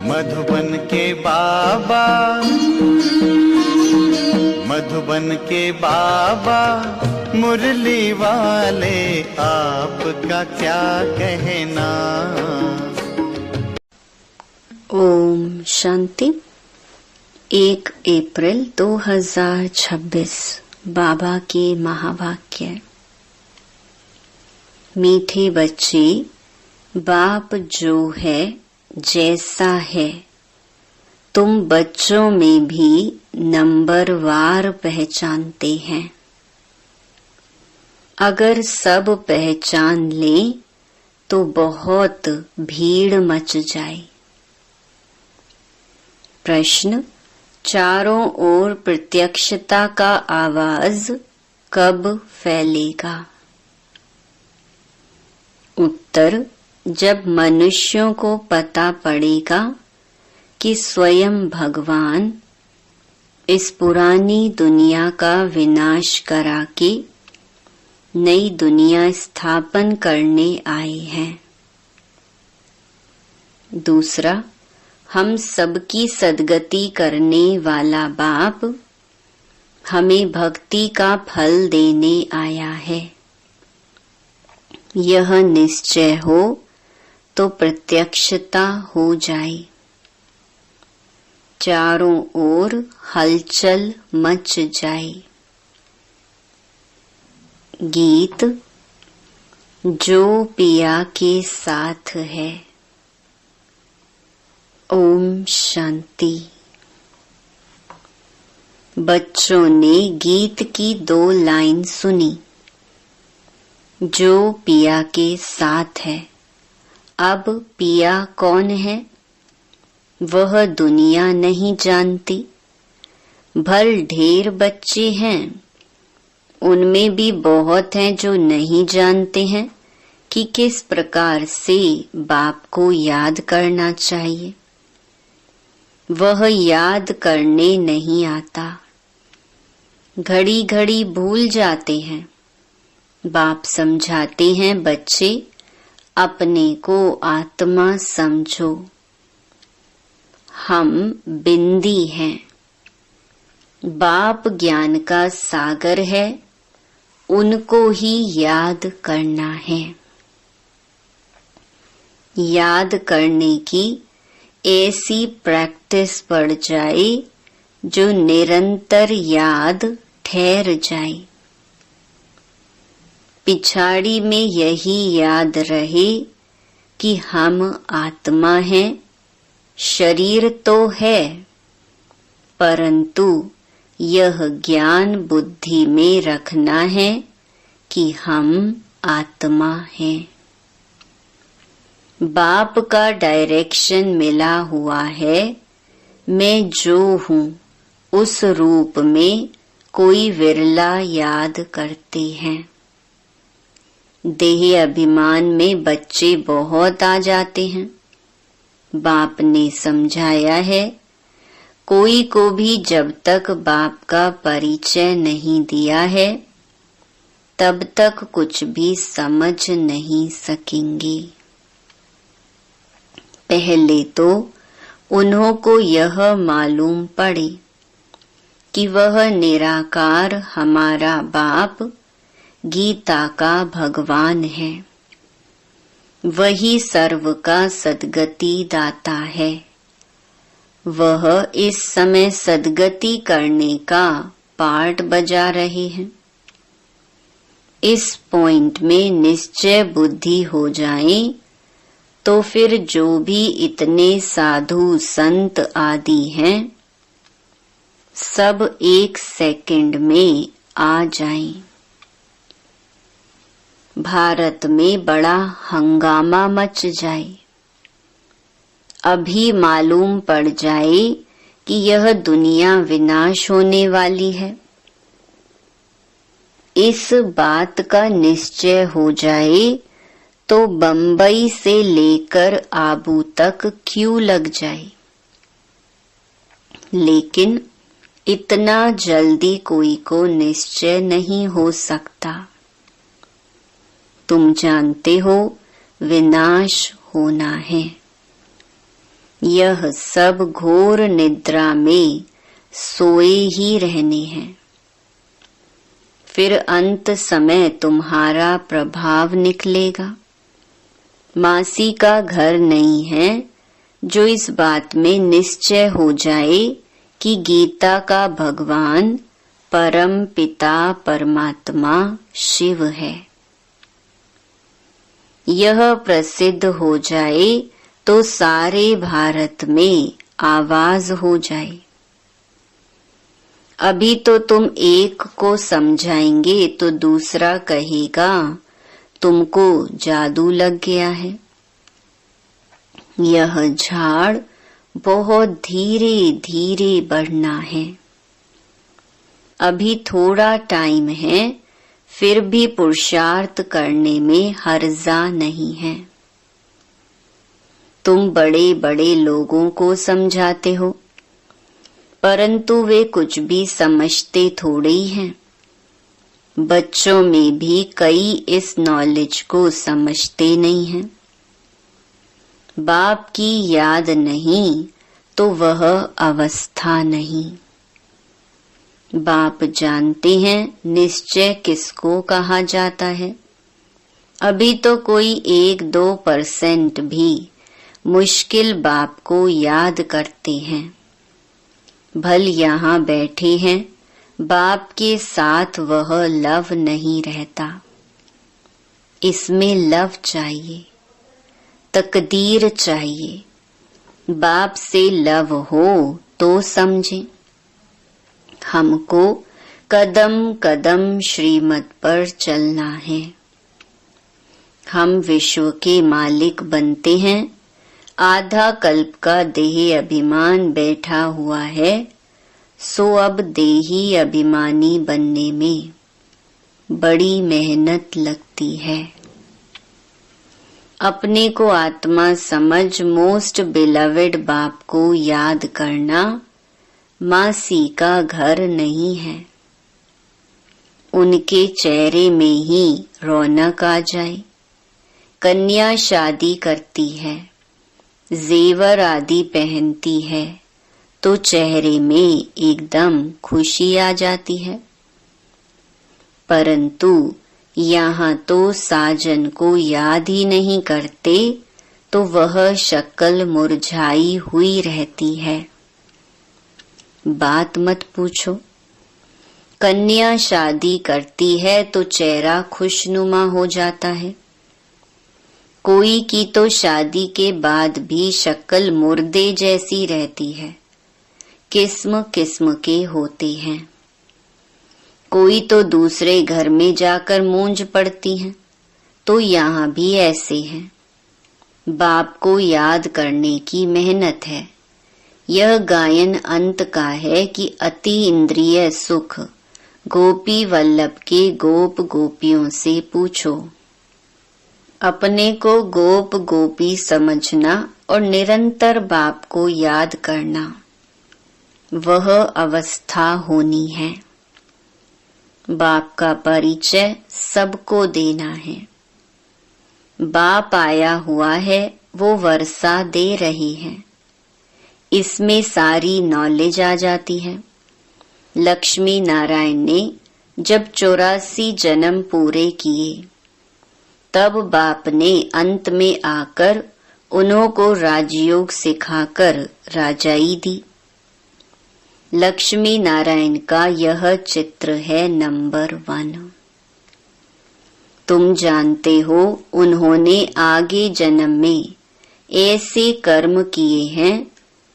मधुबन के बाबा, मधुबन के बाबा मुरली वाले, आपका क्या कहना। ओम शांति। 1 अप्रैल 2026 बाबा के महावाक्य। मीठे बच्चे, बाप जो है जैसा है, तुम बच्चों में भी नंबरवार पहचानते हैं। अगर सब पहचान लें तो बहुत भीड़ मच जाए। प्रश्न, चारों ओर प्रत्यक्षता का आवाज कब फैलेगा? उत्तर, जब मनुष्यों को पता पड़ेगा कि स्वयं भगवान इस पुरानी दुनिया का विनाश करा के नई दुनिया स्थापन करने आए हैं। दूसरा, हम सबकी सद्गति करने वाला बाप हमें भक्ति का फल देने आया है। यह निश्चय हो तो प्रत्यक्षता हो जाए। चारों ओर हलचल मच जाए। गीत, जो पिया के साथ है। ओम शांति। बच्चों ने गीत की 2 लाइन सुनी। जो पिया के साथ है। अब पिया कौन है? वह दुनिया नहीं जानती। भल ढेर बच्चे हैं, उनमें भी बहुत हैं जो नहीं जानते हैं कि किस प्रकार से बाप को याद करना चाहिए। वह याद करने नहीं आता, घड़ी घड़ी भूल जाते हैं। बाप समझाते हैं, बच्चे अपने को आत्मा समझो। हम बिंदी हैं। बाप ज्ञान का सागर है, उनको ही याद करना है। याद करने की ऐसी प्रैक्टिस पड़ जाए जो निरंतर याद ठहर जाए। पिछाड़ी में यही याद रहे कि हम आत्मा हैं, शरीर तो है, परंतु यह ज्ञान बुद्धि में रखना है कि हम आत्मा हैं। बाप का डायरेक्शन मिला हुआ है। मैं जो हूँ उस रूप में कोई विरला याद करते हैं। देह अभिमान में बच्चे बहुत आ जाते हैं। बाप ने समझाया है, कोई को भी जब तक बाप का परिचय नहीं दिया है तब तक कुछ भी समझ नहीं सकेंगे। पहले तो उन्हों को यह मालूम पड़े कि वह निराकार हमारा बाप गीता का भगवान है। वही सर्व का सद्गति दाता है। वह इस समय सद्गति करने का पार्ट बजा रहे हैं। इस पॉइंट में निश्चय बुद्धि हो जाए तो फिर जो भी इतने साधु संत आदि हैं सब 1 सेकंड में आ जाएं। भारत में बड़ा हंगामा मच जाए। अभी मालूम पड़ जाए कि यह दुनिया विनाश होने वाली है। इस बात का निश्चय हो जाए तो बंबई से लेकर आबू तक क्यों लग जाए। लेकिन इतना जल्दी कोई को निश्चय नहीं हो सकता। तुम जानते हो विनाश होना है। यह सब घोर निद्रा में सोए ही रहने हैं। फिर अंत समय तुम्हारा प्रभाव निकलेगा। मासी का घर नहीं है जो इस बात में निश्चय हो जाए कि गीता का भगवान परम पिता परमात्मा शिव है। यह प्रसिद्ध हो जाए तो सारे भारत में आवाज हो जाए। अभी तो तुम एक को समझाएंगे तो दूसरा कहेगा तुमको जादू लग गया है। यह झाड़ बहुत धीरे धीरे बढ़ना है। अभी थोड़ा टाइम है, फिर भी पुरुषार्थ करने में हर्जा नहीं है। तुम बड़े बड़े लोगों को समझाते हो, परंतु वे कुछ भी समझते थोड़े ही हैं। बच्चों में भी कई इस नॉलेज को समझते नहीं हैं। बाप की याद नहीं तो वह अवस्था नहीं। बाप जानते हैं निश्चय किसको कहा जाता है। अभी तो कोई 1-2% भी मुश्किल बाप को याद करते हैं। भल यहाँ बैठे हैं, बाप के साथ वह लव नहीं रहता। इसमें लव चाहिए, तकदीर चाहिए। बाप से लव हो तो समझें। हमको कदम कदम श्रीमत पर चलना है। हम विश्व के मालिक बनते हैं। आधा कल्प का देही अभिमान बैठा हुआ है, सो अब देही अभिमानी बनने में बड़ी मेहनत लगती है। अपने को आत्मा समझ मोस्ट बिलवेड बाप को याद करना मासी का घर नहीं है। उनके चेहरे में ही रौनक आ जाए। कन्या शादी करती है, जेवर आदि पहनती है तो चेहरे में एकदम खुशी आ जाती है। परंतु यहाँ तो साजन को याद ही नहीं करते तो वह शक्ल मुरझाई हुई रहती है। बात मत पूछो। कन्या शादी करती है तो चेहरा खुशनुमा हो जाता है। कोई की तो शादी के बाद भी शक्ल मुर्दे जैसी रहती है। किस्म किस्म के होते हैं। कोई तो दूसरे घर में जाकर मूंज पड़ती हैं, तो यहाँ भी ऐसे हैं। बाप को याद करने की मेहनत है। यह गायन अंत का है कि अति इंद्रिय सुख गोपी वल्लभ के गोप गोपियों से पूछो। अपने को गोप गोपी समझना और निरंतर बाप को याद करना, वह अवस्था होनी है। बाप का परिचय सबको देना है। बाप आया हुआ है, वो वर्षा दे रही है। इसमें सारी नॉलेज आ जाती है। लक्ष्मी नारायण ने जब 84 जन्म पूरे किए, तब बाप ने अंत में आकर उन्हों को राजयोग सिखाकर राजाई दी। लक्ष्मी नारायण का यह चित्र है नंबर 1। तुम जानते हो उन्होंने आगे जन्म में ऐसे कर्म किए हैं,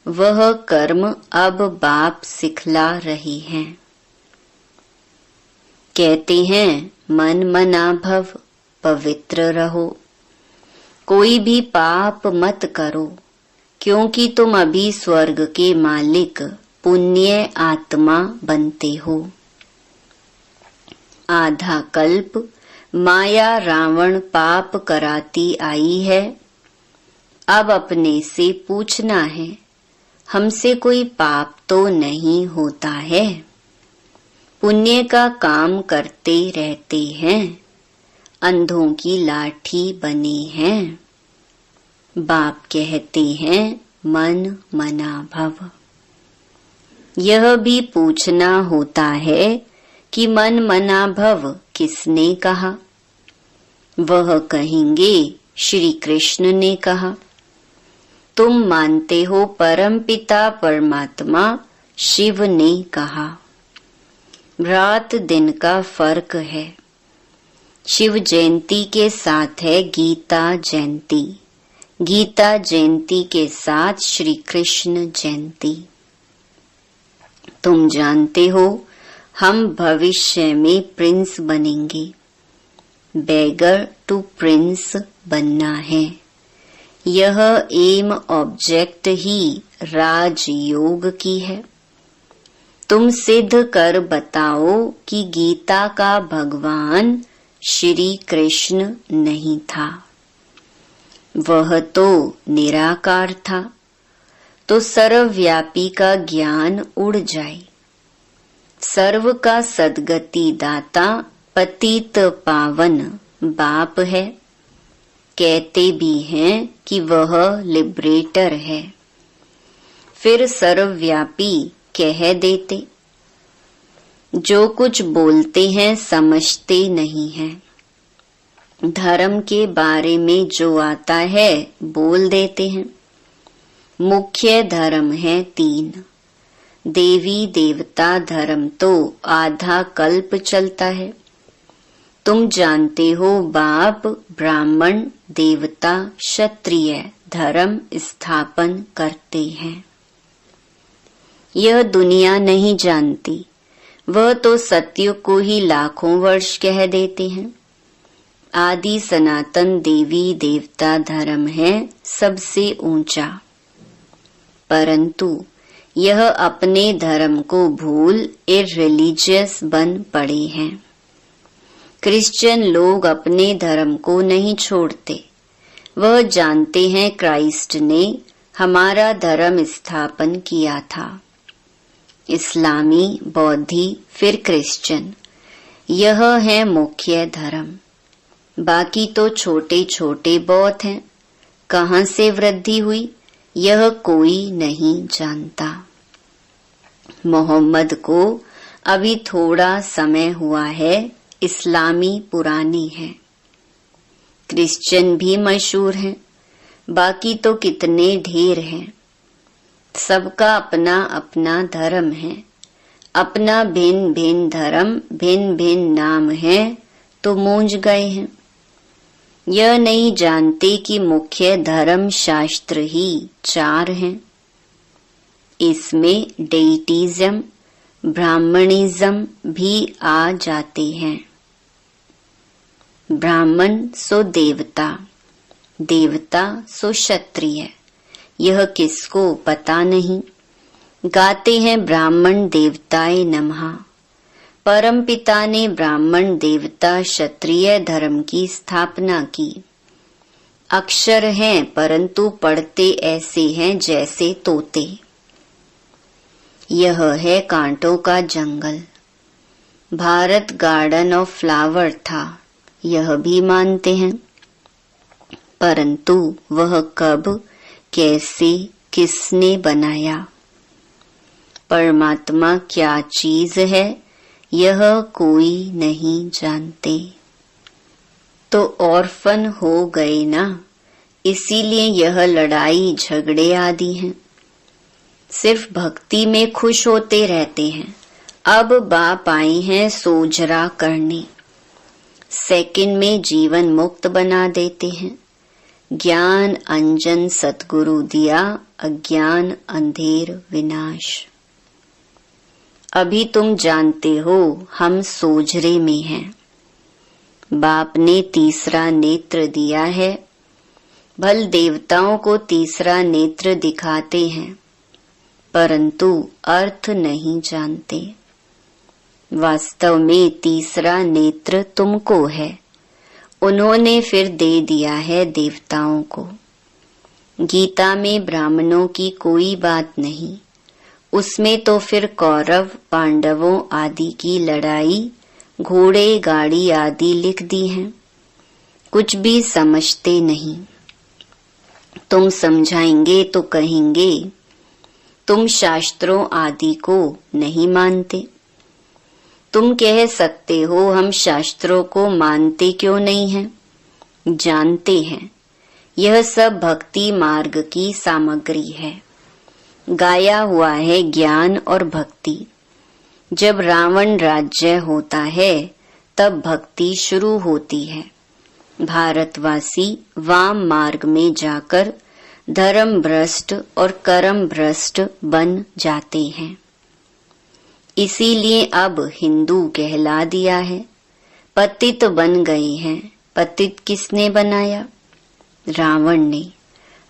वह कर्म अब बाप सिखला रहे हैं। कहते हैं मन मना भव, पवित्र रहो। कोई भी पाप मत करो, क्योंकि तुम अभी स्वर्ग के मालिक पुण्य आत्मा बनते हो। आधा कल्प माया रावण पाप कराती आई है। अब अपने से पूछना है, हमसे कोई पाप तो नहीं होता है। पुण्य का काम करते रहते हैं, अंधों की लाठी बने हैं। बाप कहते हैं मन मना भव। यह भी पूछना होता है कि मन मना भव किसने कहा? वह कहेंगे श्री कृष्ण ने कहा। तुम मानते हो परम पिता परमात्मा शिव ने कहा। रात दिन का फर्क है। शिव जयंती के साथ है गीता जयंती, गीता जयंती के साथ श्री कृष्ण जयंती। तुम जानते हो हम भविष्य में प्रिंस बनेंगे। बेगर टू प्रिंस बनना है। यह एम ऑब्जेक्ट ही राजयोग की है। तुम सिद्ध कर बताओ कि गीता का भगवान श्री कृष्ण नहीं था। वह तो निराकार था। तो सर्वव्यापी का ज्ञान उड़ जाए। सर्व का सद्गति दाता पतित पावन बाप है। कहते भी हैं कि वह लिबरेटर है। फिर सर्वव्यापी कह देते। जो कुछ बोलते हैं समझते नहीं हैं। धर्म के बारे में जो आता है बोल देते हैं। मुख्य धर्म है 3। देवी देवता धर्म तो आधा कल्प चलता है। तुम जानते हो बाप ब्राह्मण देवता क्षत्रिय धर्म स्थापन करते हैं। यह दुनिया नहीं जानती। वह तो सत्य को ही लाखों वर्ष कह देते हैं। आदि सनातन देवी देवता धर्म है सबसे ऊंचा। परंतु यह अपने धर्म को भूल इररिलीजियस बन पड़े हैं। क्रिश्चियन लोग अपने धर्म को नहीं छोड़ते। वह जानते हैं क्राइस्ट ने हमारा धर्म स्थापन किया था। इस्लामी, बौद्धि, फिर क्रिश्चियन, यह है मुख्य धर्म। बाकी तो छोटे छोटे बहुत हैं। कहाँ से वृद्धि हुई यह कोई नहीं जानता। मोहम्मद को अभी थोड़ा समय हुआ है। इस्लामी पुरानी है। क्रिश्चियन भी मशहूर हैं। बाकी तो कितने ढेर हैं। सबका अपना अपना धर्म है। अपना भिन्न भिन्न धर्म, भिन्न भिन्न नाम है तो मूंझ गए हैं। यह नहीं जानते कि मुख्य धर्म शास्त्र ही 4 हैं। इसमें डेइटिज्म, ब्राह्मणिज्म भी आ जाते हैं। ब्राह्मण सो देवता, देवता सो क्षत्रिय। यह किसको पता नहीं। गाते हैं ब्राह्मण देवताय नमः। परम पिता ने ब्राह्मण देवता क्षत्रिय धर्म की स्थापना की। अक्षर हैं परंतु पढ़ते ऐसे हैं जैसे तोते। यह है कांटों का जंगल। भारत गार्डन ऑफ फ्लावर था, यह भी मानते हैं। परंतु वह कब, कैसे, किसने बनाया? परमात्मा क्या चीज है यह कोई नहीं जानते। तो ऑर्फन हो गए ना, इसीलिए यह लड़ाई झगड़े आदि हैं। सिर्फ भक्ति में खुश होते रहते हैं। अब बाप आए हैं सोजरा करने। सेकंड में जीवन मुक्त बना देते हैं। ज्ञान अंजन सतगुरु दिया, अज्ञान अंधेर विनाश। अभी तुम जानते हो हम सोजरे में हैं। बाप ने तीसरा नेत्र दिया है। भल देवताओं को तीसरा नेत्र दिखाते हैं परंतु अर्थ नहीं जानते। वास्तव में तीसरा नेत्र तुमको है। उन्होंने फिर दे दिया है देवताओं को। गीता में ब्राह्मणों की कोई बात नहीं। उसमें तो फिर कौरव पांडवों आदि की लड़ाई, घोड़े गाड़ी आदि लिख दी हैं। कुछ भी समझते नहीं। तुम समझाएंगे तो कहेंगे तुम शास्त्रों आदि को नहीं मानते। तुम कह सकते हो हम शास्त्रों को मानते क्यों नहीं हैं? जानते हैं, यह सब भक्ति मार्ग की सामग्री है, गाया हुआ है ज्ञान और भक्ति। जब रावण राज्य होता है तब भक्ति शुरू होती है। भारतवासी वाम मार्ग में जाकर धर्म भ्रष्ट और कर्म भ्रष्ट बन जाते हैं। इसीलिए अब हिंदू कहला दिया है, पतित बन गए हैं। पतित किसने बनाया? रावण ने।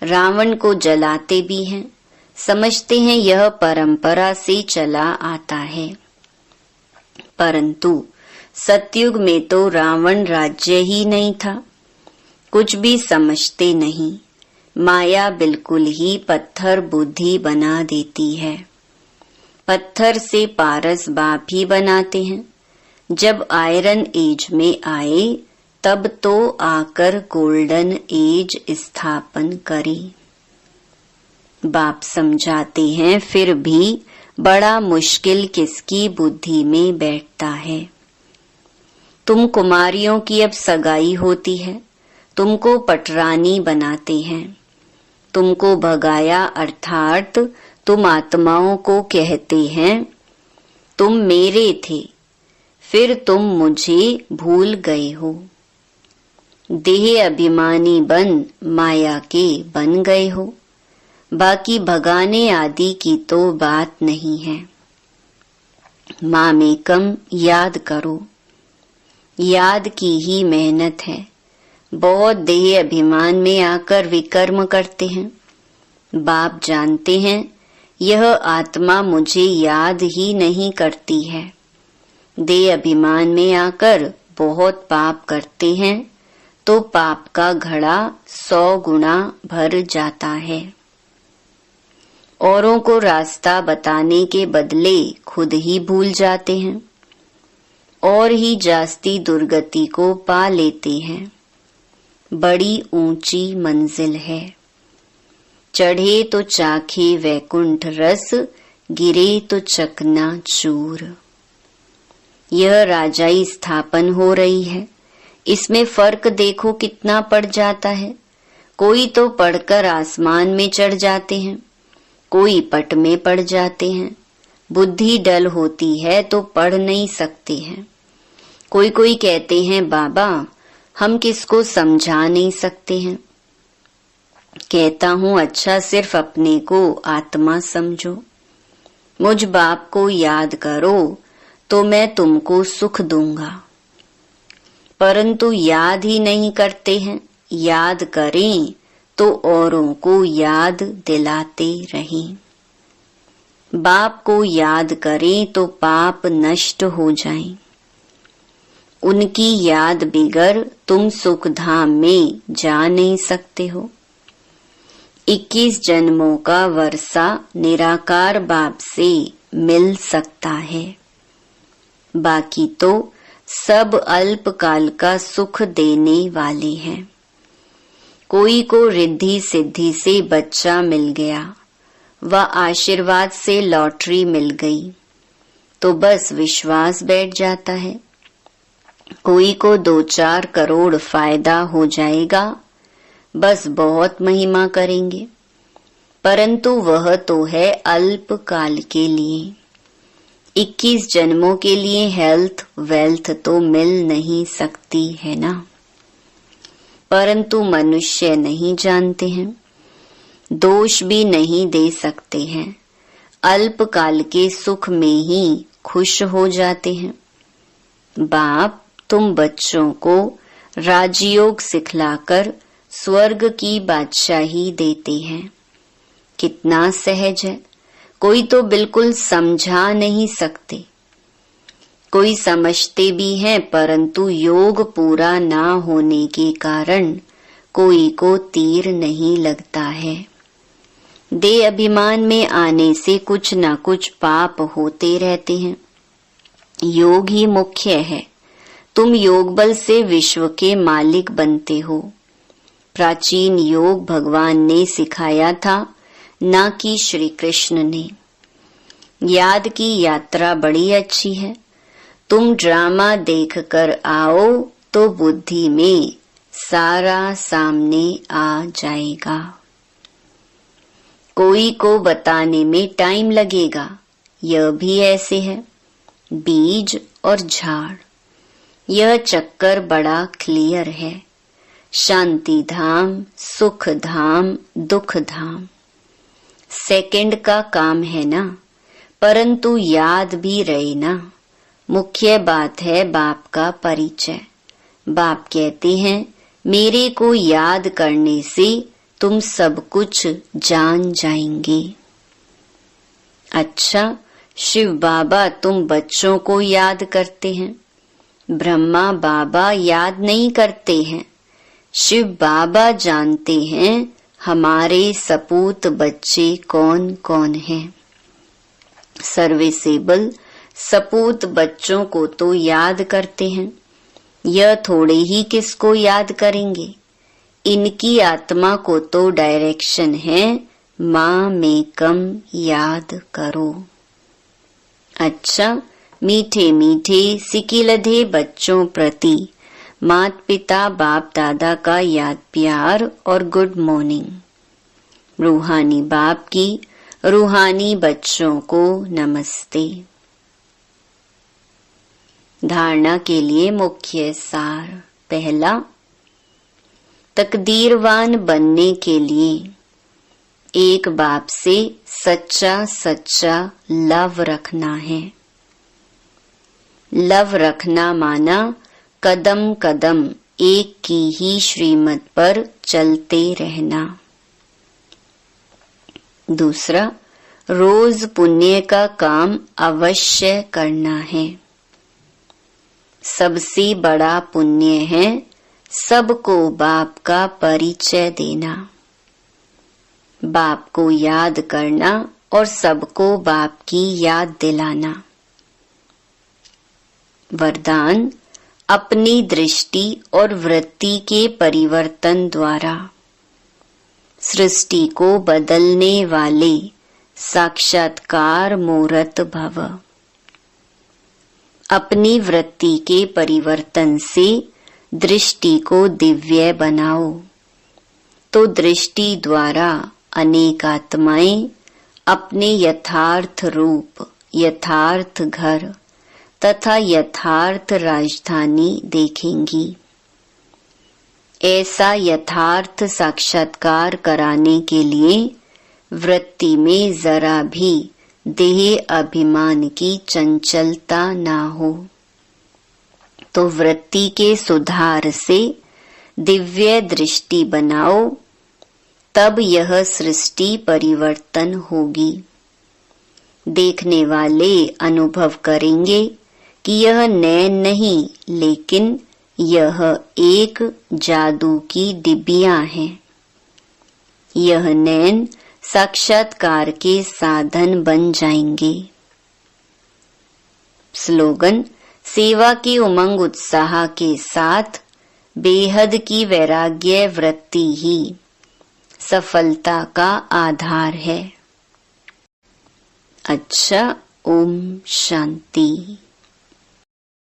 रावण को जलाते भी हैं, समझते हैं यह परंपरा से चला आता है। परंतु सतयुग में तो रावण राज्य ही नहीं था। कुछ भी समझते नहीं। माया बिल्कुल ही पत्थर बुद्धि बना देती है। पत्थर से पारस बाप ही बनाते हैं। जब आयरन एज में आए तब तो आकर गोल्डन एज स्थापन करी। बाप समझाते हैं, फिर भी बड़ा मुश्किल किसकी बुद्धि में बैठता है। तुम कुमारियों की अब सगाई होती है, तुमको पटरानी बनाते हैं। तुमको भगाया अर्थात तुम आत्माओं को कहते हैं तुम मेरे थे, फिर तुम मुझे भूल गए हो। देह अभिमानी बन माया के बन गए हो। बाकी भगाने आदि की तो बात नहीं है। मामेकम याद करो, याद की ही मेहनत है। बहुत देह अभिमान में आकर विकर्म करते हैं। बाप जानते हैं यह आत्मा मुझे याद ही नहीं करती है। देह अभिमान में आकर बहुत पाप करते हैं तो पाप का घड़ा 100 गुना भर जाता है। औरों को रास्ता बताने के बदले खुद ही भूल जाते हैं और ही जास्ती दुर्गति को पा लेते हैं। बड़ी ऊंची मंजिल है। चढ़े तो चाखे वैकुंठ रस, गिरे तो चकना चूर। यह राजाई स्थापन हो रही है। इसमें फर्क देखो कितना पड़ जाता है। कोई तो पढ़कर आसमान में चढ़ जाते हैं, कोई पट में पड़ जाते हैं। बुद्धि डल होती है तो पढ़ नहीं सकते हैं। कोई कोई कहते हैं बाबा हम किसको समझा नहीं सकते हैं। कहता हूं अच्छा सिर्फ अपने को आत्मा समझो। मुझ बाप को याद करो तो मैं तुमको सुख दूंगा। परंतु याद ही नहीं करते हैं। याद करें तो औरों को याद दिलाते रहें। बाप को याद करें तो पाप नष्ट हो जाएं। उनकी याद बिगर तुम सुख धाम में जा नहीं सकते हो। 21 जन्मों का वर्षा निराकार बाप से मिल सकता है। बाकी तो सब अल्पकाल का सुख देने वाले हैं। कोई को रिद्धि सिद्धि से बच्चा मिल गया व आशीर्वाद से लॉटरी मिल गई तो बस विश्वास बैठ जाता है। कोई को 2-4 करोड़ फायदा हो जाएगा, बस बहुत महिमा करेंगे। परंतु वह तो है अल्पकाल के लिए। 21 जन्मों के लिए हेल्थ वेल्थ तो मिल नहीं सकती है ना। परंतु मनुष्य नहीं जानते हैं, दोष भी नहीं दे सकते हैं। अल्पकाल के सुख में ही खुश हो जाते हैं। बाप तुम बच्चों को राजयोग सिखलाकर स्वर्ग की बादशाही देते हैं। कितना सहज है। कोई तो बिल्कुल समझा नहीं सकते। कोई समझते भी हैं परंतु योग पूरा ना होने के कारण कोई को तीर नहीं लगता है। देह अभिमान में आने से कुछ ना कुछ पाप होते रहते हैं। योग ही मुख्य है। तुम योग बल से विश्व के मालिक बनते हो। प्राचीन योग भगवान ने सिखाया था, ना कि श्री कृष्ण ने। याद की यात्रा बड़ी अच्छी है। तुम ड्रामा देखकर आओ तो बुद्धि में सारा सामने आ जाएगा। कोई को बताने में टाइम लगेगा, यह भी ऐसे है। बीज और झाड़, यह चक्कर बड़ा क्लियर है। शांति धाम, सुख धाम, दुख धाम, सेकंड का काम है ना, परंतु याद भी रहे ना। मुख्य बात है बाप का परिचय। बाप कहते हैं, मेरे को याद करने से तुम सब कुछ जान जाएंगे। अच्छा, शिव बाबा तुम बच्चों को याद करते हैं, ब्रह्मा बाबा याद नहीं करते हैं। शिव बाबा जानते हैं हमारे सपूत बच्चे कौन कौन हैं। सर्विसेबल सपूत बच्चों को तो याद करते हैं, यह थोड़े ही किसको याद करेंगे। इनकी आत्मा को तो डायरेक्शन है, माँ में कम याद करो। अच्छा, मीठे मीठे सिकिलधे बच्चों प्रति माता पिता बाप दादा का याद प्यार और गुड मॉर्निंग। रूहानी बाप की रूहानी बच्चों को नमस्ते। धारणा के लिए मुख्य सार। पहला, तकदीरवान बनने के लिए एक बाप से सच्चा सच्चा लव रखना है। लव रखना माना कदम कदम एक की ही श्रीमत पर चलते रहना। दूसरा, रोज पुण्य का काम अवश्य करना है। सबसे बड़ा पुण्य है सबको बाप का परिचय देना, बाप को याद करना और सबको बाप की याद दिलाना। वरदान, अपनी दृष्टि और वृत्ति के परिवर्तन द्वारा सृष्टि को बदलने वाले साक्षात्कार मूर्त भव। अपनी वृत्ति के परिवर्तन से दृष्टि को दिव्य बनाओ, तो दृष्टि द्वारा अनेक आत्माएं अपने यथार्थ रूप, यथार्थ घर तथा यथार्थ राजधानी देखेंगी। ऐसा यथार्थ साक्षात्कार कराने के लिए वृत्ति में जरा भी देह अभिमान की चंचलता ना हो, तो वृत्ति के सुधार से दिव्य दृष्टि बनाओ, तब यह सृष्टि परिवर्तन होगी। देखने वाले अनुभव करेंगे कि यह नैन नहीं, लेकिन यह एक जादू की डिबियां हैं। यह नैन साक्षात्कार के साधन बन जाएंगे। स्लोगन, सेवा की उमंग उत्साह के साथ बेहद की वैराग्य वृत्ति ही सफलता का आधार है। अच्छा, ओम शांति।